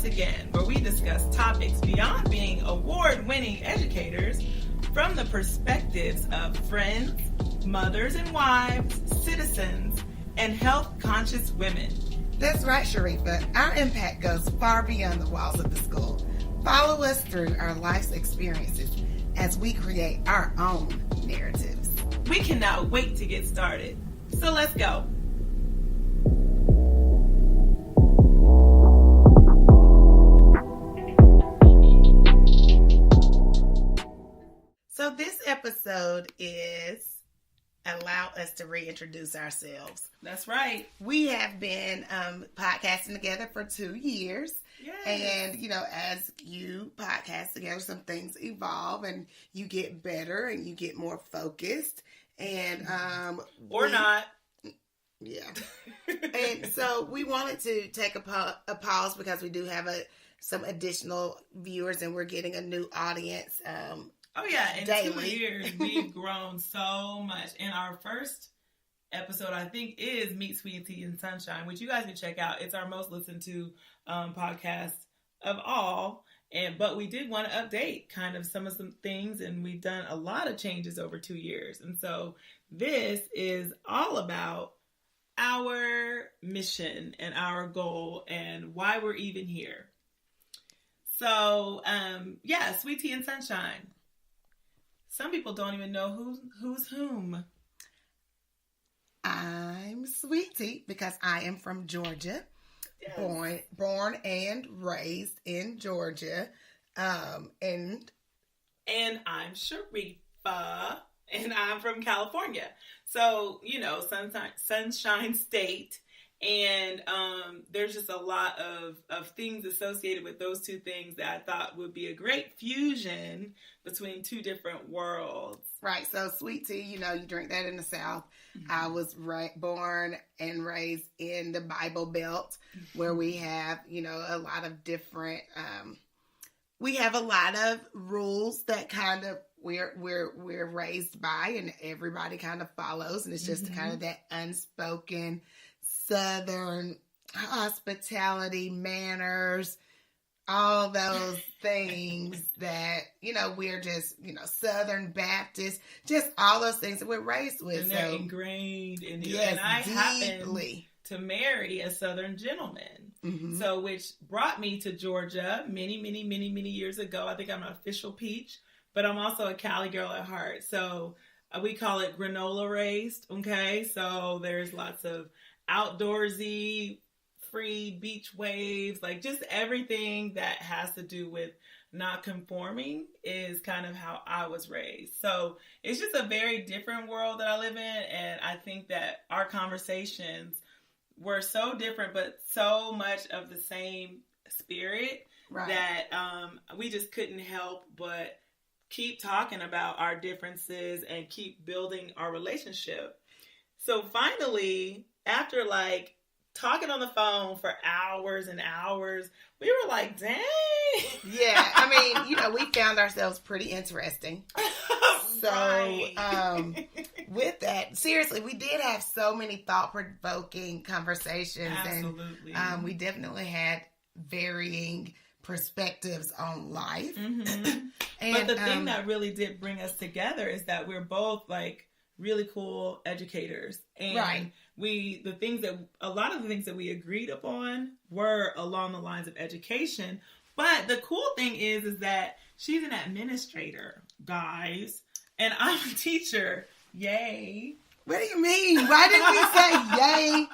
again, where we discuss topics beyond being award-winning educators from the perspectives of friends, mothers and wives, citizens, and health-conscious women. That's right, Sharifa. Our impact goes far beyond the walls of the school. Follow us through our life's experiences as we create our own narratives. We cannot wait to get started. So let's go. So this episode is allow us to reintroduce ourselves. That's right. We have been podcasting together for 2 years. Yes. And, as you podcast together, some things evolve and you get better and you get more focused. And or not. Yeah. And so we wanted to take a pause because we do have some additional viewers and we're getting a new audience. Oh yeah, in daily. 2 years we've grown so much. And our first episode, I think, is Meet Sweet Tea and Sunshine, which you guys can check out. It's our most listened to podcast of all. But we did want to update kind of some things, and we've done a lot of changes over 2 years. And so this is all about our mission and our goal and why we're even here. So, Sweet Tea and Sunshine. Some people don't even know who's whom. I'm Sweet Tea because I am from Georgia. Yes. Born and raised in Georgia. And I'm Sharifa, and I'm from California. So, Sunshine State. And there's just a lot of things associated with those two things that I thought would be a great fusion between two different worlds. Right. So Sweet Tea, you drink that in the South. Mm-hmm. I was born and raised in the Bible Belt, where we have, a lot of different, we have a lot of rules that kind of we're raised by and everybody kind of follows. And it's just kind of that unspoken Southern hospitality, manners, all those things that, we're just, Southern Baptist, just all those things that we're raised with. And they're ingrained in you. Yes, and I deeply. happened to marry a Southern gentleman. Mm-hmm. So, which brought me to Georgia many, many, many, many years ago. I think I'm an official peach, but I'm also a Cali girl at heart. So we call it granola raised. Okay. So there's lots of outdoorsy, free beach waves, like just everything that has to do with not conforming is kind of how I was raised. So it's just a very different world that I live in. And I think that our conversations were so different, but so much of the same spirit, right, that we just couldn't help but keep talking about our differences and keep building our relationship. So finally, after talking on the phone for hours and hours, we were like, dang. Yeah, we found ourselves pretty interesting. So, right. With that, seriously, we did have so many thought-provoking conversations. Absolutely. And we definitely had varying perspectives on life. Mm-hmm. But the thing that really did bring us together is that we're both really cool educators. And right. A lot of the things that we agreed upon were along the lines of education. But the cool thing is that she's an administrator, guys, and I'm a teacher. Yay. What do you mean? Why did we say yay?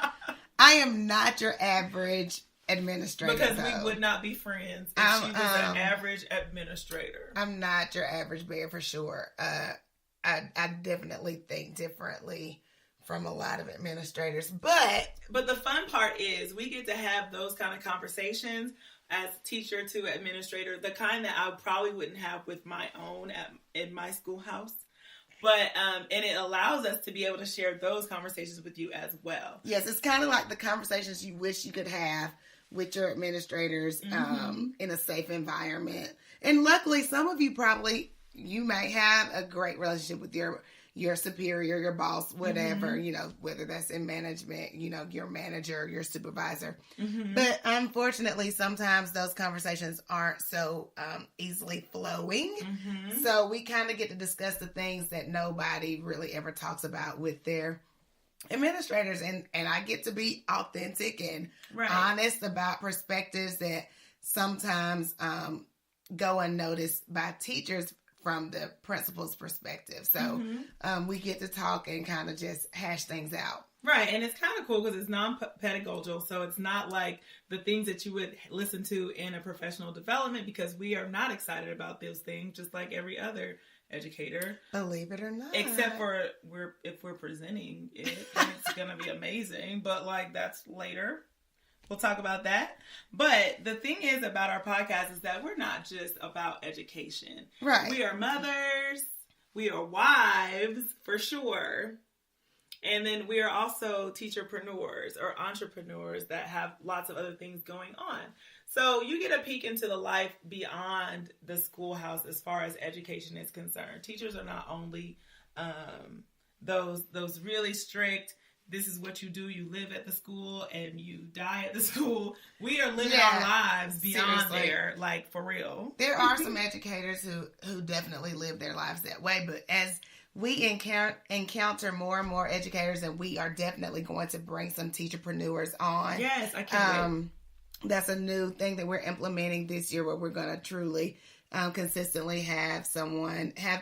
I am not your average administrator. Because we would not be friends if she was an average administrator. I'm not your average bear for sure. I definitely think differently from a lot of administrators. But the fun part is we get to have those kind of conversations as teacher to administrator, the kind that I probably wouldn't have with my own in my schoolhouse. But, and it allows us to be able to share those conversations with you as well. Yes, it's kind of like the conversations you wish you could have with your administrators in a safe environment. And luckily, some of you you may have a great relationship with your superior, your boss, whatever, you know, whether that's in management, you know, your manager, your supervisor. But unfortunately, sometimes those conversations aren't so easily flowing. So we kind of get to discuss the things that nobody really ever talks about with their administrators. And I get to be authentic and honest about perspectives that sometimes go unnoticed by teachers from the principal's perspective. So we get to talk and kind of just hash things out. Right, and it's kind of cool because it's non-pedagogical, so it's not like the things that you would listen to in a professional development, because we are not excited about those things, just like every other educator. Believe it or not. Except for if we're presenting it, and it's going to be amazing, but like that's later. We'll talk about that. But the thing is about our podcast is that we're not just about education. Right. We are mothers. We are wives, for sure. And then we are also teacherpreneurs or entrepreneurs that have lots of other things going on. So you get a peek into the life beyond the schoolhouse as far as education is concerned. Teachers are not only those really strict, this is what you do, you live at the school and you die at the school. We are living our lives beyond there, like for real. There are some educators who definitely live their lives that way, but as we encounter more and more educators, and we are definitely going to bring some teacherpreneurs on. Yes, I can't wait. That's a new thing that we're implementing this year, where we're going to truly consistently have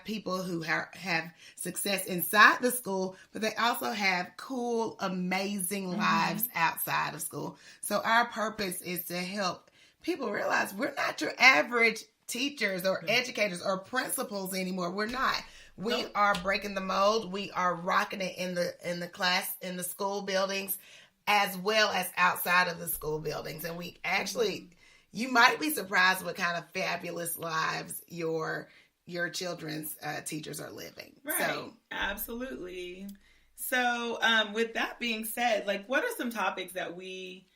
people who have success inside the school, but they also have cool, amazing lives outside of school. So our purpose is to help people realize we're not your average teachers or educators or principals anymore. We're not. We are breaking the mold. We are rocking it in the class, in the school buildings, as well as outside of the school buildings. And we actually, you might be surprised what kind of fabulous lives your children's teachers are living. Right. So, absolutely. So with that being said, like, what are some topics that we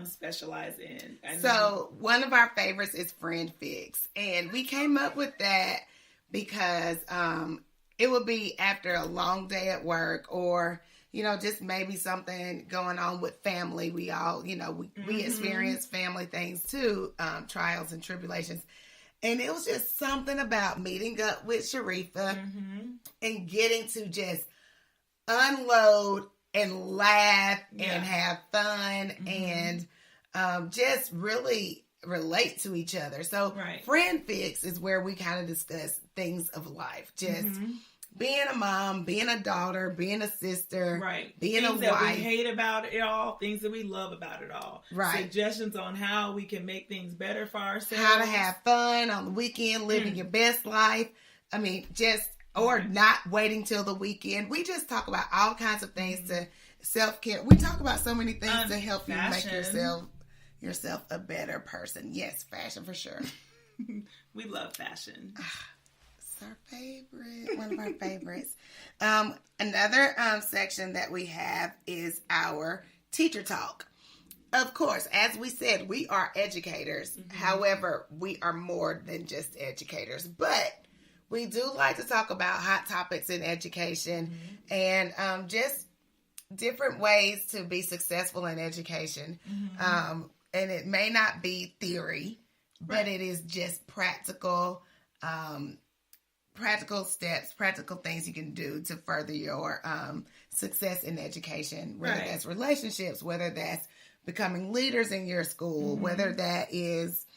specialize in? So one of our favorites is Friend Fix. And we came up with that because it would be after a long day at work, or, you know, just maybe something going on with family. We all, you know, we experience family things too, trials and tribulations. And it was just something about meeting up with Sharifa and getting to just unload and laugh and have fun and just really relate to each other. So Friend Fix is where we kind of discuss things of life. Just being a mom, being a daughter, being a sister, being things a wife. That we hate about it all, things that we love about it all. Right. Suggestions on how we can make things better for ourselves. How to have fun on the weekend, living your best life. I mean, or not waiting till the weekend. We just talk about all kinds of things to self-care. We talk about so many things to help you make yourself a better person. Yes, fashion for sure. We love fashion. It's our favorite, one of our favorites. Another section that we have is our teacher talk. Of course, as we said, we are educators. However, we are more than just educators. But we do like to talk about hot topics in education and just different ways to be successful in education. And it may not be theory, but it is just practical steps, practical things you can do to further your success in education, whether that's relationships, whether that's becoming leaders in your school, whether that is...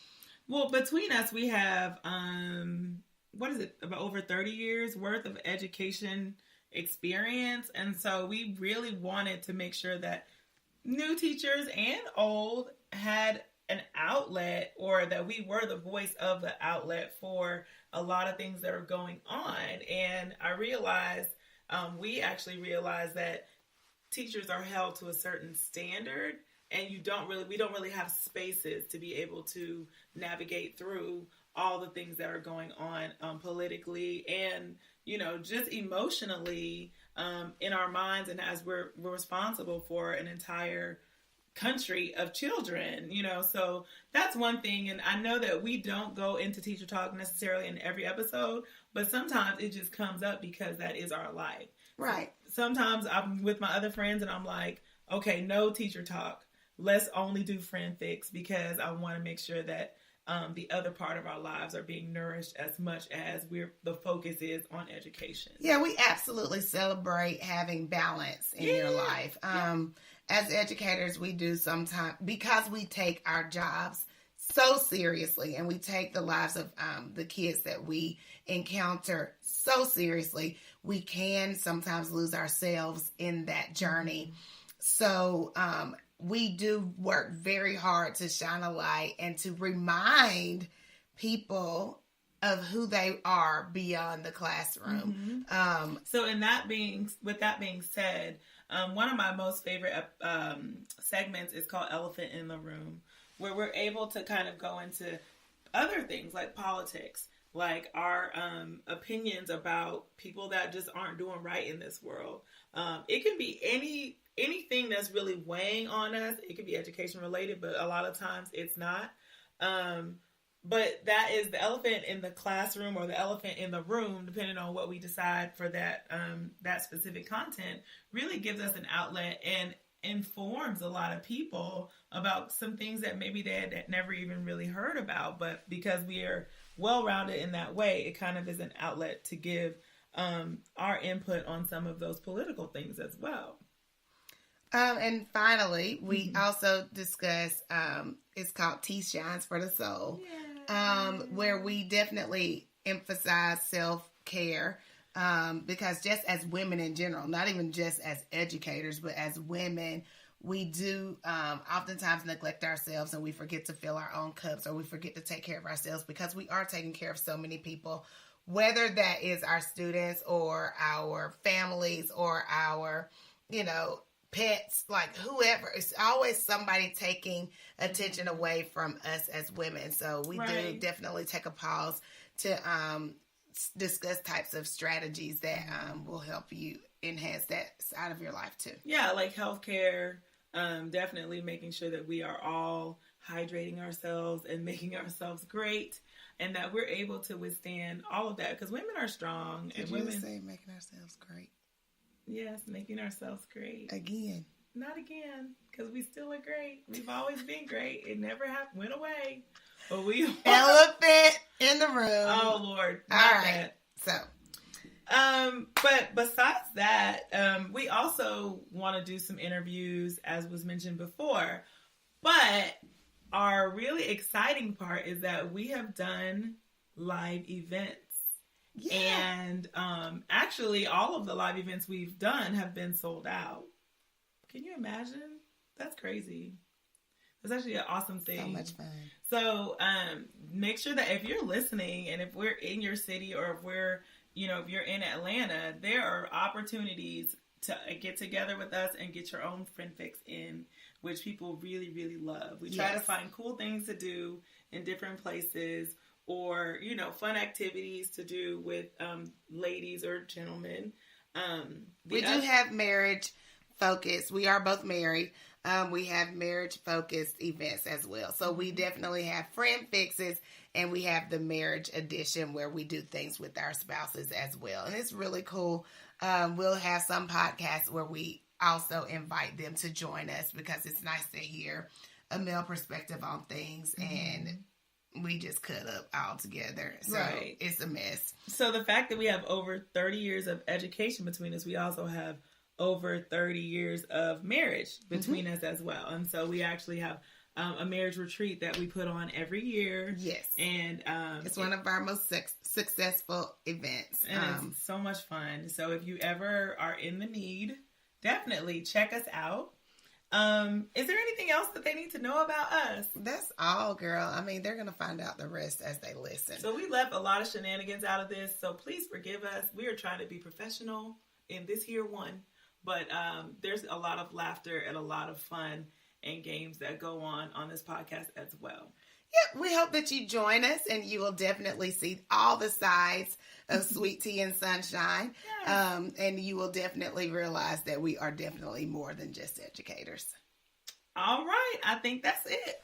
Well, between us, we have, about over 30 years worth of education experience. And so we really wanted to make sure that new teachers and old had an outlet, or that we were the voice of the outlet for a lot of things that are going on. And I realized, we actually realized that teachers are held to a certain standard, and we don't really have spaces to be able to navigate through all the things that are going on politically and, you know, just emotionally in our minds, and as we're responsible for an entire country of children, so that's one thing. And I know that we don't go into teacher talk necessarily in every episode, but sometimes it just comes up because that is our life. Right. Sometimes I'm with my other friends and I'm like, okay, no teacher talk. Let's only do friend fix, because I want to make sure that the other part of our lives are being nourished as much as the focus is on education. Yeah, we absolutely celebrate having balance in your life. As educators, we do sometimes, because we take our jobs so seriously, and we take the lives of the kids that we encounter so seriously, we can sometimes lose ourselves in that journey. So we do work very hard to shine a light and to remind people of who they are beyond the classroom. So with that being said, one of my most favorite segments is called Elephant in the Room, where we're able to kind of go into other things like politics, like our opinions about people that just aren't doing right in this world. It can be anything that's really weighing on us. It could be education related, but a lot of times it's not. But that is the elephant in the classroom, or the elephant in the room, depending on what we decide for that specific content, really gives us an outlet and informs a lot of people about some things that maybe they had never even really heard about. But because we are well-rounded in that way, it kind of is an outlet to give our input on some of those political things as well. And finally, we also discuss, it's called Tea Shines for the Soul, where we definitely emphasize self-care, because just as women in general, not even just as educators, but as women, we do oftentimes neglect ourselves, and we forget to fill our own cups, or we forget to take care of ourselves, because we are taking care of so many people, whether that is our students or our families or our, pets, like whoever. It's always somebody taking attention away from us as women. So we do definitely take a pause to discuss types of strategies that will help you enhance that side of your life too. Yeah, like healthcare, definitely making sure that we are all hydrating ourselves and making ourselves great, and that we're able to withstand all of that, because women are strong. Did you say making ourselves great? Yes, making ourselves great. Again. Not again, because we still are great. We've always been great. It never went away. But we elephant in the room. Oh Lord. All right. That. So but besides that, we also want to do some interviews, as was mentioned before. But our really exciting part is that we have done live events. Yeah. And actually, all of the live events we've done have been sold out. Can you imagine? That's crazy. That's actually an awesome thing. So much fun. So make sure that if you're listening, and if we're in your city, or if we're, if you're in Atlanta, there are opportunities to get together with us and get your own friend fix in, which people really, really love. We try to find cool things to do in different places, or, fun activities to do with ladies or gentlemen. We do have marriage focused. We are both married. We have marriage focused events as well. So we definitely have friend fixes, and we have the marriage edition where we do things with our spouses as well. And it's really cool. We'll have some podcasts where we also invite them to join us, because it's nice to hear a male perspective on things, and we just cut up all together. So it's a mess. So the fact that we have over 30 years of education between us, we also have over 30 years of marriage between us as well. And so we actually have a marriage retreat that we put on every year. Yes. And it's one of our most successful events. And it's so much fun. So if you ever are in the need, definitely check us out. Is there anything else that they need to know about us? That's all, girl. I mean, they're going to find out the rest as they listen. So we left a lot of shenanigans out of this, so please forgive us. We are trying to be professional in this here one, but there's a lot of laughter and a lot of fun and games that go on this podcast as well. Yeah, we hope that you join us, and you will definitely see all the sides of Sweet Tea and Sunshine. Yes. And you will definitely realize that we are definitely more than just educators. All right. I think that's it.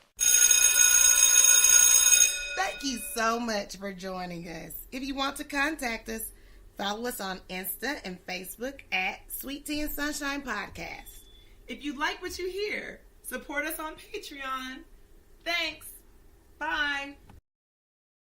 Thank you so much for joining us. If you want to contact us, follow us on Insta and Facebook at Sweet Tea and Sunshine Podcast. If you like what you hear, support us on Patreon. Thanks. Bye.